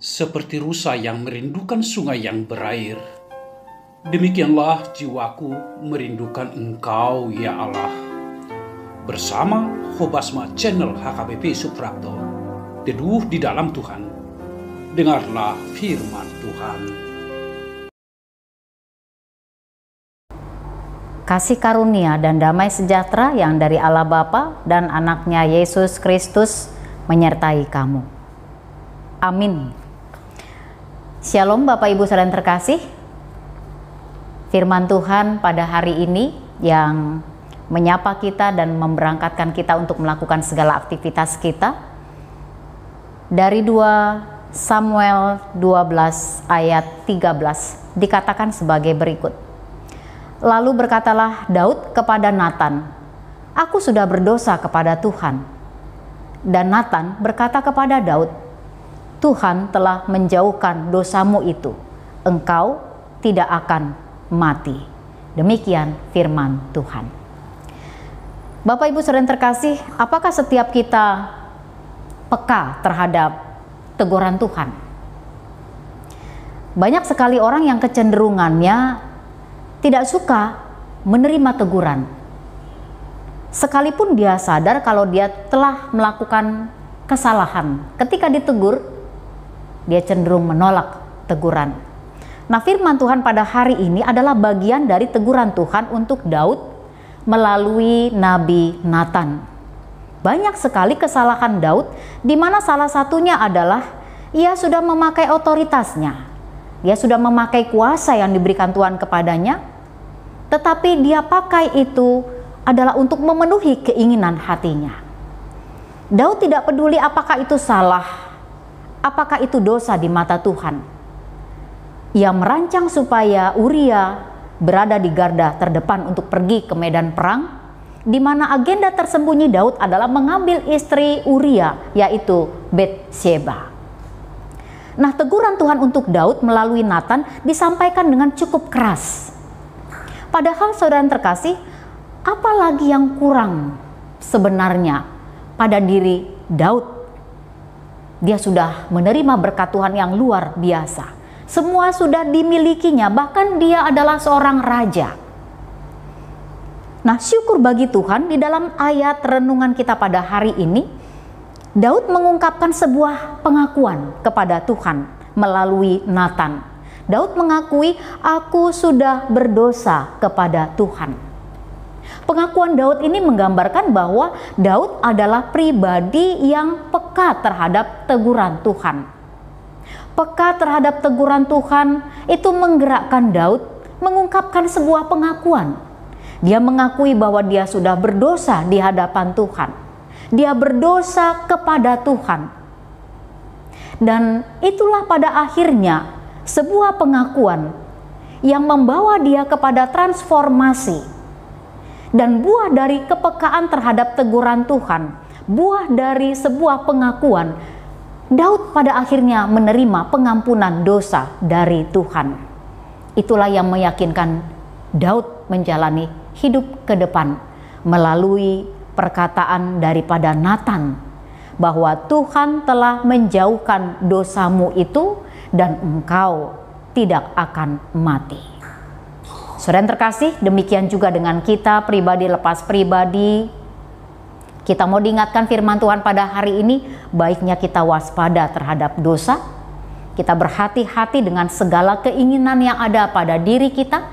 Seperti rusa yang merindukan sungai yang berair, demikianlah jiwaku merindukan Engkau, ya Allah. Bersama Hobasma Channel HKBP Suprapto, teduh di dalam Tuhan. Dengarlah firman Tuhan. Kasih karunia dan damai sejahtera yang dari Allah Bapa dan anaknya Yesus Kristus menyertai kamu. Amin. Shalom Bapak Ibu saudara terkasih. Firman Tuhan pada hari ini yang menyapa kita dan memberangkatkan kita untuk melakukan segala aktivitas kita dari 2 Samuel 12 ayat 13 dikatakan sebagai berikut. Lalu berkatalah Daud kepada Natan, "Aku sudah berdosa kepada Tuhan." Dan Natan berkata kepada Daud, "Tuhan telah menjauhkan dosamu itu, engkau tidak akan mati." Demikian firman Tuhan. Bapak Ibu saudara terkasih, apakah setiap kita peka terhadap teguran Tuhan? Banyak sekali orang yang kecenderungannya tidak suka menerima teguran. Sekalipun dia sadar kalau dia telah melakukan kesalahan, ketika ditegur, dia cenderung menolak teguran. Nah, firman Tuhan pada hari ini adalah bagian dari teguran Tuhan untuk Daud melalui Nabi Natan. Banyak sekali kesalahan Daud, di mana salah satunya adalah ia sudah memakai otoritasnya. Dia sudah memakai kuasa yang diberikan Tuhan kepadanya, tetapi dia pakai itu adalah untuk memenuhi keinginan hatinya. Daud tidak peduli apakah itu salah, apakah itu dosa di mata Tuhan. Ia merancang supaya Uria berada di garda terdepan untuk pergi ke medan perang, di mana agenda tersembunyi Daud adalah mengambil istri Uria, yaitu Betsheba. Nah, teguran Tuhan untuk Daud melalui Natan disampaikan dengan cukup keras. Padahal saudara terkasih, apalagi yang kurang sebenarnya pada diri Daud? Dia sudah menerima berkat Tuhan yang luar biasa. Semua sudah dimilikinya, bahkan dia adalah seorang raja. Nah, syukur bagi Tuhan, di dalam ayat renungan kita pada hari ini, Daud mengungkapkan sebuah pengakuan kepada Tuhan melalui Natan. Daud mengakui, "Aku sudah berdosa kepada Tuhan." Pengakuan Daud ini menggambarkan bahwa Daud adalah pribadi yang peka terhadap teguran Tuhan. Peka terhadap teguran Tuhan itu menggerakkan Daud mengungkapkan sebuah pengakuan. Dia mengakui bahwa dia sudah berdosa di hadapan Tuhan. Dia berdosa kepada Tuhan. Dan itulah pada akhirnya sebuah pengakuan yang membawa dia kepada transformasi. Dan buah dari kepekaan terhadap teguran Tuhan, buah dari sebuah pengakuan, Daud pada akhirnya menerima pengampunan dosa dari Tuhan. Itulah yang meyakinkan Daud menjalani hidup ke depan melalui perkataan daripada Natan bahwa Tuhan telah menjauhkan dosamu itu dan engkau tidak akan mati. Saudara terkasih, demikian juga dengan kita pribadi lepas pribadi. Kita mau diingatkan firman Tuhan pada hari ini, baiknya kita waspada terhadap dosa. Kita berhati-hati dengan segala keinginan yang ada pada diri kita.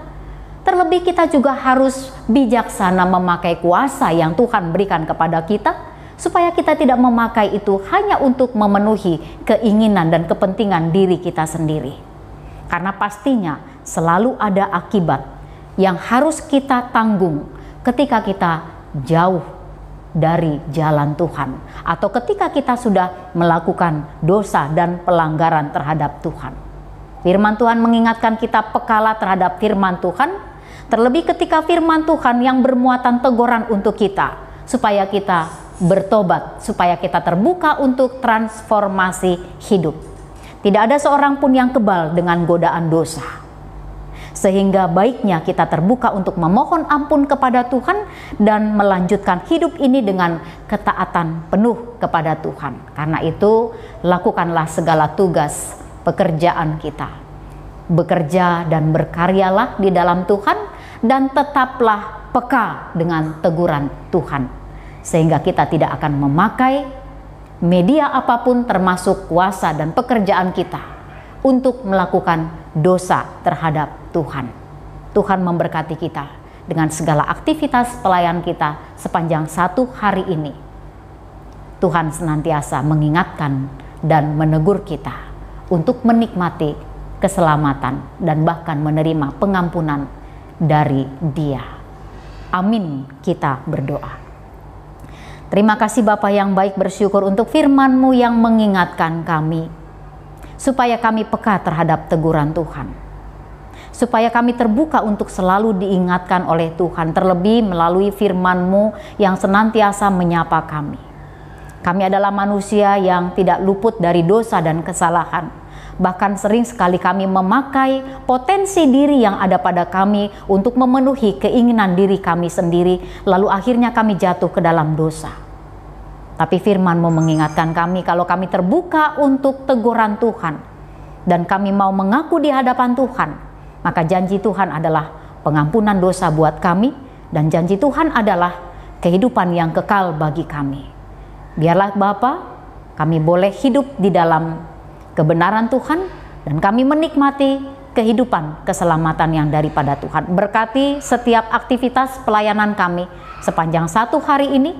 Terlebih kita juga harus bijaksana memakai kuasa yang Tuhan berikan kepada kita, supaya kita tidak memakai itu hanya untuk memenuhi keinginan dan kepentingan diri kita sendiri. Karena pastinya selalu ada akibat yang harus kita tanggung ketika kita jauh dari jalan Tuhan, atau ketika kita sudah melakukan dosa dan pelanggaran terhadap Tuhan. Firman Tuhan mengingatkan kita pekalah terhadap firman Tuhan, terlebih ketika firman Tuhan yang bermuatan teguran untuk kita, supaya kita bertobat, supaya kita terbuka untuk transformasi hidup. Tidak ada seorang pun yang kebal dengan godaan dosa. Sehingga baiknya kita terbuka untuk memohon ampun kepada Tuhan dan melanjutkan hidup ini dengan ketaatan penuh kepada Tuhan. Karena itu, lakukanlah segala tugas pekerjaan kita. Bekerja dan berkaryalah di dalam Tuhan, dan tetaplah peka dengan teguran Tuhan, sehingga kita tidak akan memakai media apapun termasuk kuasa dan pekerjaan kita untuk melakukan dosa terhadap Tuhan. Tuhan memberkati kita dengan segala aktivitas pelayan kita sepanjang satu hari ini. Tuhan senantiasa mengingatkan dan menegur kita untuk menikmati keselamatan dan bahkan menerima pengampunan dari Dia. Amin, kita berdoa. Terima kasih Bapa yang baik, bersyukur untuk firman-Mu yang mengingatkan kami, supaya kami peka terhadap teguran Tuhan, supaya kami terbuka untuk selalu diingatkan oleh Tuhan, terlebih melalui firman-Mu yang senantiasa menyapa kami. Kami adalah manusia yang tidak luput dari dosa dan kesalahan. Bahkan sering sekali kami memakai potensi diri yang ada pada kami untuk memenuhi keinginan diri kami sendiri, lalu akhirnya kami jatuh ke dalam dosa. Tapi firman-Mu mengingatkan kami, kalau kami terbuka untuk teguran Tuhan dan kami mau mengaku di hadapan Tuhan, maka janji Tuhan adalah pengampunan dosa buat kami, dan janji Tuhan adalah kehidupan yang kekal bagi kami. Biarlah Bapa, kami boleh hidup di dalam kebenaran Tuhan, dan kami menikmati kehidupan keselamatan yang daripada Tuhan. Berkati setiap aktivitas pelayanan kami sepanjang satu hari ini,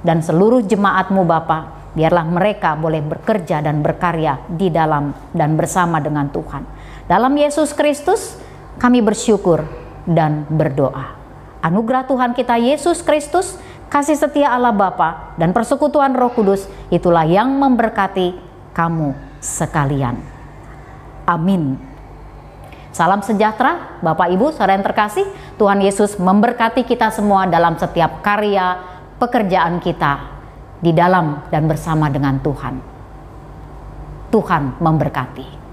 dan seluruh jemaat-Mu Bapa, biarlah mereka boleh bekerja dan berkarya di dalam dan bersama dengan Tuhan. Dalam Yesus Kristus kami bersyukur dan berdoa. Anugerah Tuhan kita Yesus Kristus, kasih setia Allah Bapa, dan persekutuan Roh Kudus, itulah yang memberkati kamu sekalian. Amin. Salam sejahtera Bapak Ibu saudara yang terkasih. Tuhan Yesus memberkati kita semua dalam setiap karya pekerjaan kita di dalam dan bersama dengan Tuhan. Tuhan memberkati.